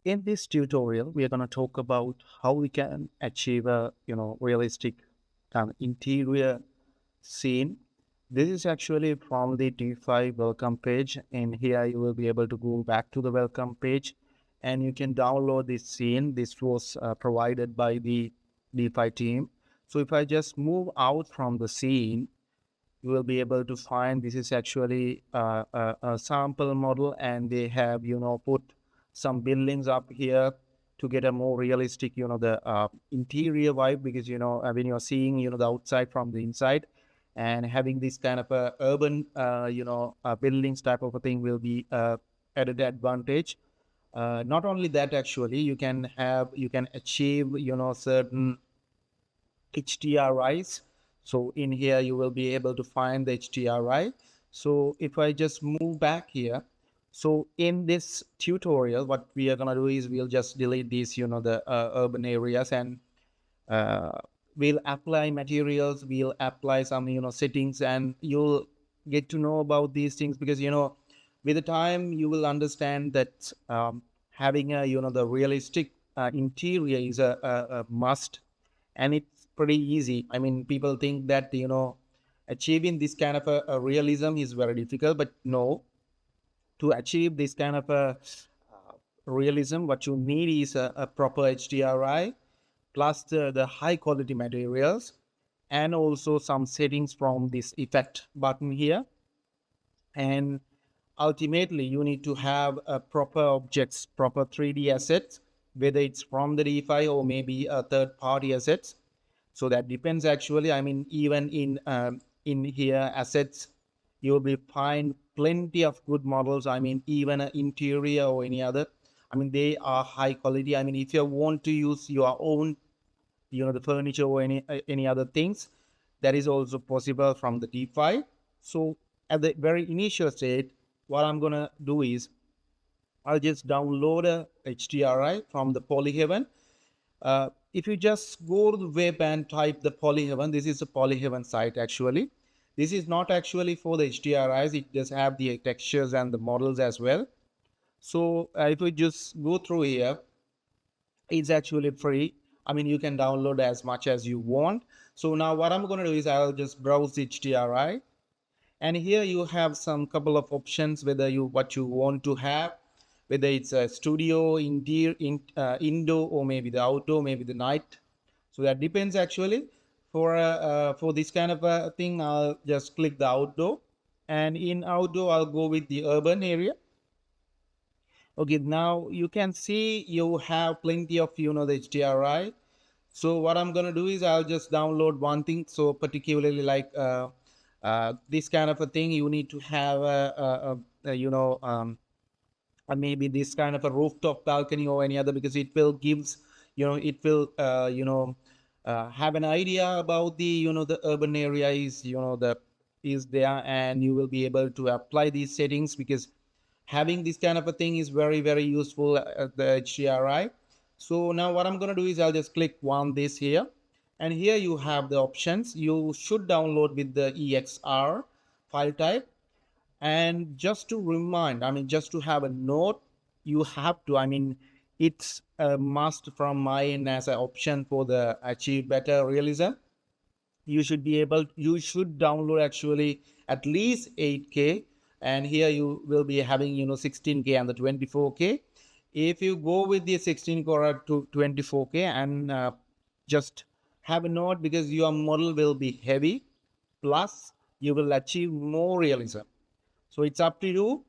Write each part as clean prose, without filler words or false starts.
In this tutorial, we are going to talk about how we can achieve a realistic interior scene. This is actually from the DeFi welcome page, and here you will be able to go back to the welcome page, and you can download this scene. This was provided by the DeFi team. So if I just move out from the scene, you will be able to find this is actually a sample model, and they have put some buildings up here to get a more realistic the interior vibe, because when you're seeing the outside from the inside, and having this kind of a urban buildings type of a thing will be added advantage. Not only that, actually you can achieve certain HDRIs. So in here, you will be able to find the HDRI. So if I just move back here, so in this tutorial, what we are going to do is we'll just delete these, the urban areas, and uh, we'll apply materials, we'll apply some, settings, and you'll get to know about these things, because, with the time you will understand that having a, the realistic interior is a must, and it's pretty easy. I mean, people think that achieving this kind of a realism is very difficult, but no. To achieve this kind of a realism, what you need is a proper HDRI, plus the high quality materials, and also some settings from this effect button here. And ultimately, you need to have a proper objects, proper 3D assets, whether it's from the DeFi or maybe a third party assets. So that depends, actually. I mean, even in here assets, you will be find plenty of good models. I mean, even an interior or any other, I mean, they are high quality. I mean, if you want to use your own the furniture or any other things, that is also possible from the DeFi. So at the very initial state, what I'm gonna do is I'll just download a HDRI from the Polyheaven. If you just go to the web and type the Polyheaven, this is a Polyheaven site actually. This is not actually for the HDRIs, it does have the textures and the models as well. So if we just go through here, it's actually free. I mean, you can download as much as you want. So now what I'm going to do is I'll just browse HDRI, and here you have some couple of options, whether you what you want to have, whether it's a studio, indoor, or maybe the outdoor, maybe the night. So that depends, actually. For this kind of a thing, I'll just click the outdoor, and in outdoor I'll go with the urban area. Okay, now you can see you have plenty of the HDRI. So what I'm gonna do is I'll just download one thing. So particularly like this kind of a thing, you need to have maybe this kind of a rooftop balcony or any other, because it will gives it will have an idea about the the urban area is the is there, and you will be able to apply these settings, because having this kind of a thing is very useful at the HDRI. So now what I'm going to do is I'll just click one this here, and here you have the options. You should download with the EXR file type. And just to remind, I mean, just to have a note, you have to, I mean, it's a must from my end as an option for the achieve better realism. You should download actually at least 8K, and here you will be having 16K and the 24K. If you go with the 16 core to 24K, and just have a note, because your model will be heavy, plus you will achieve more realism. So it's up to you.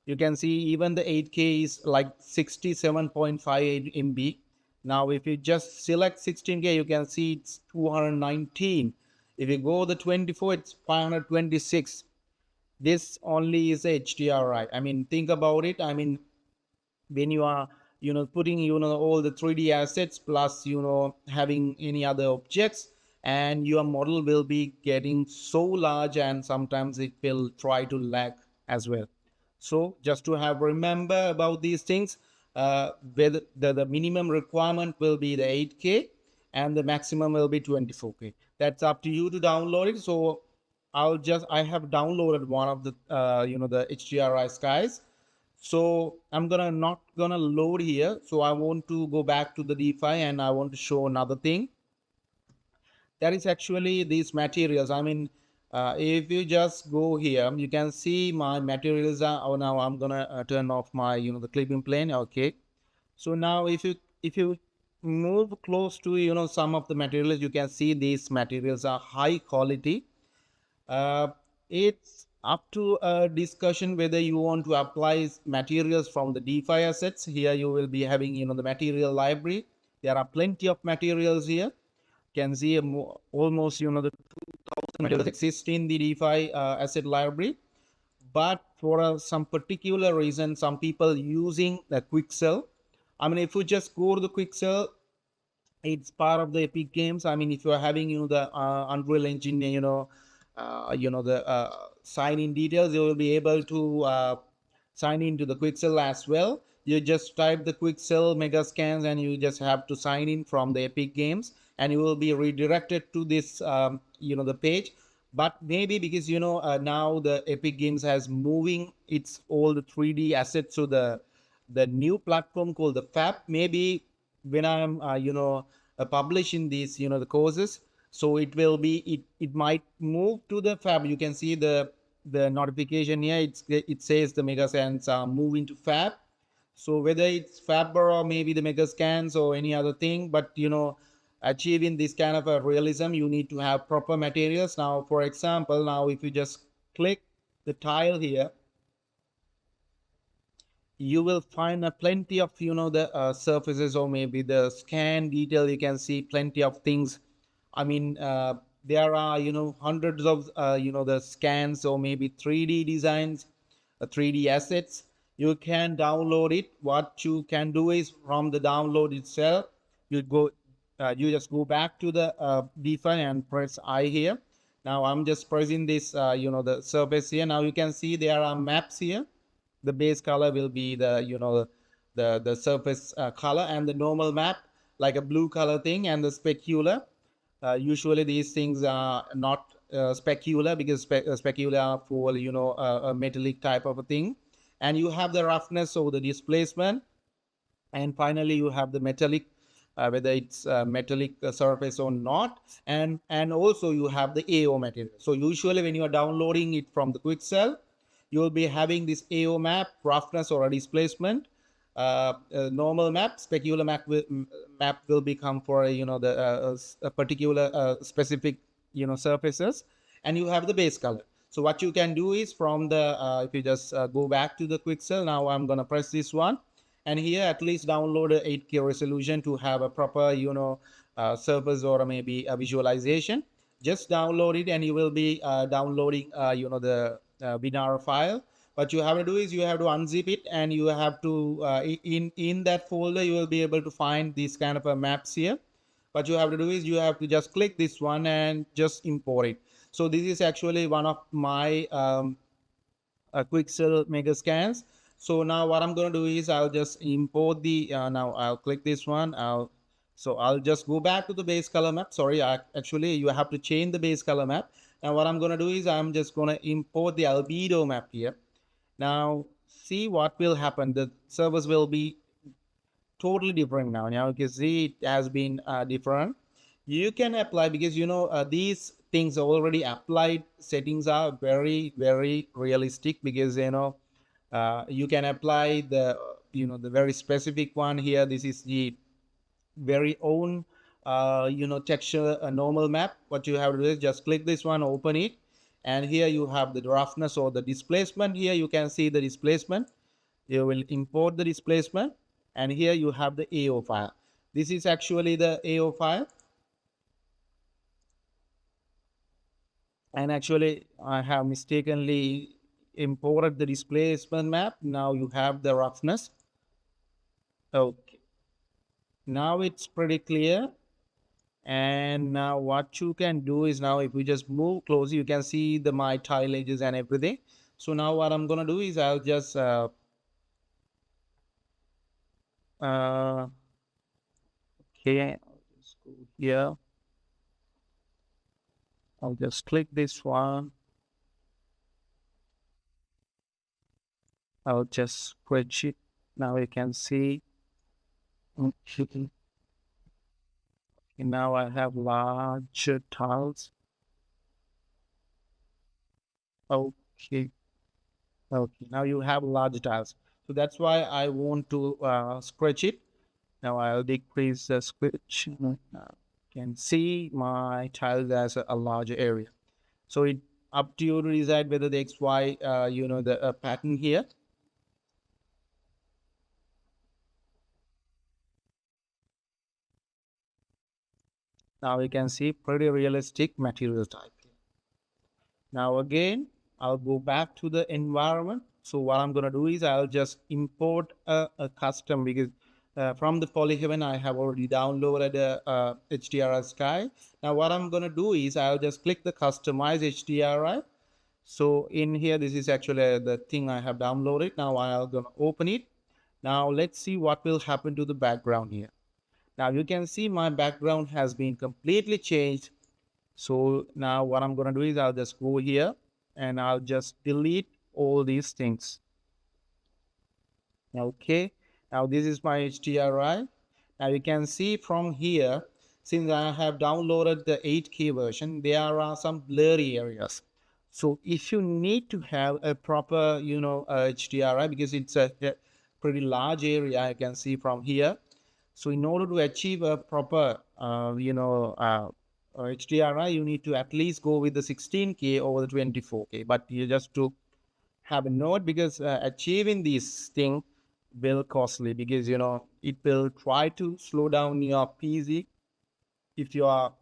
You can see even the 8K is like 67.58 MB. Now if you just select 16K, you can see it's 219. If you go the 24, it's 526. This only is HDRI. I mean, think about it. I mean, when you are putting all the 3D assets, plus having any other objects, and your model will be getting so large, and sometimes it will try to lag as well. So just to have remember about these things, whether the minimum requirement will be the 8K, and the maximum will be 24K. That's up to you to download it. So I have downloaded one of the the HDRI skies. So I'm gonna not gonna load here. So I want to go back to the DeFi and I want to show another thing. That is actually these materials. I mean, if you just go here, you can see my materials are. Oh, now I'm gonna turn off my the clipping plane. Okay. So now if you move close to some of the materials, you can see these materials are high quality. uh, it's up to a discussion whether you want to apply materials from the DeFi assets. Here you will be having the material library. There are plenty of materials here. Can see almost the 2000 materials exist in the DeFi asset library. But for some particular reason, some people using the Quixel. I mean, if you just go to the Quixel, it's part of the Epic Games. I mean, if you are having the Unreal Engine, the sign in details, you will be able to sign into the Quixel as well. You just type the Quixel Megascans and you just have to sign in from the Epic Games, and you will be redirected to this the page. But maybe because now the Epic Games has moving its all the 3D assets to the new platform called the Fab. Maybe when I'm publishing these the courses, so it might move to the Fab. You can see the notification here. It says the mega scans are moving to Fab. So whether it's Fabber or maybe the mega scans or any other thing, but achieving this kind of a realism, you need to have proper materials. Now for example, now if you just click the tile here, you will find plenty of the surfaces, or maybe the scan detail. You can see plenty of things. I mean, there are hundreds of the scans, or maybe 3D designs, 3D assets. You can download it. What you can do is from the download itself, you just go back to the DeFi and press I here. Now I'm just pressing this the surface here. Now you can see there are maps here. The base color will be the the surface color, and the normal map like a blue color thing, and the specular. Usually these things are not specular, because specular are for a metallic type of a thing. And you have the roughness or the displacement, and finally you have the metallic, whether it's metallic surface or not. And also you have the AO material. So usually when you are downloading it from the Quixel, you will be having this AO map, roughness or a displacement. Normal map, specular map will become for a particular specific surfaces. And you have the base color. So what you can do is from the if you just go back to the Quixel. Now I'm gonna press this one, and here at least download a 8K resolution to have a proper surface or maybe a visualization. Just download it, and you will be downloading the binary file. What you have to do is you have to unzip it, and you have to in that folder you will be able to find these kind of maps here. What you have to do is you have to just click this one and just import it. So this is actually one of my Quixel mega scans. So now what I'm going to do is I'll just import the now I'll click this one. I'll just go back to the base color map. Sorry, actually you have to change the base color map. Now what I'm going to do is I'm just going to import the albedo map here. Now see what will happen. The servers will be totally different now. Now you can see it has been different. You can apply, because these things are already applied. Settings are very very realistic, because you can apply the the very specific one here. This is the very own texture normal map. What you have to do is just click this one, open it, and here you have the roughness or the displacement. Here you can see the displacement. You will import the displacement, and here you have the AO file. This is actually the AO file, and actually I have mistakenly imported the displacement map. Now you have the roughness. Okay, now it's pretty clear. And now what you can do is, now if we just move closer, you can see the my tile edges and everything. So now what I'm gonna do is I'll just uh okay, I'll just go here. I'll just click this one. I'll just switch it. Now you can see. Okay, now I have large tiles. Okay. Okay. Now you have large tiles. So that's why I want to scratch it. Now I'll decrease the scratch. Now you can see my tiles as a larger area. So it up to you to decide whether the XY, the pattern here. Now you can see pretty realistic material type. Now again, I'll go back to the environment. So what I'm going to do is I'll just import a custom because from the Polyhaven, I have already downloaded a HDRI Sky. Now what I'm going to do is I'll just click the customize HDRI. So in here, this is actually the thing I have downloaded. Now I'm going to open it. Now let's see what will happen to the background here. Now you can see my background has been completely changed. So now what I'm going to do is I'll just go here and I'll just delete all these things. Okay. Now this is my HDRI. Now you can see from here, since I have downloaded the 8K version, there are some blurry areas. So if you need to have a proper, HDRI, because it's a pretty large area, I can see from here. So in order to achieve a proper, HDRI, you need to at least go with the 16K over the 24K. But you just to have a note, because achieving this thing will costly, because it will try to slow down your PC if you are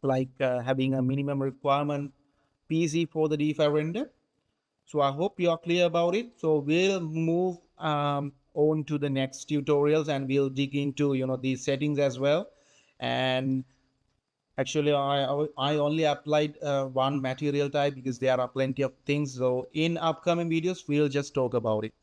like having a minimum requirement PC for the DeFi render. So I hope you are clear about it. So we'll move on to the next tutorials and we'll dig into these settings as well. And actually, I only applied one material type because there are plenty of things. So in upcoming videos, we'll just talk about it.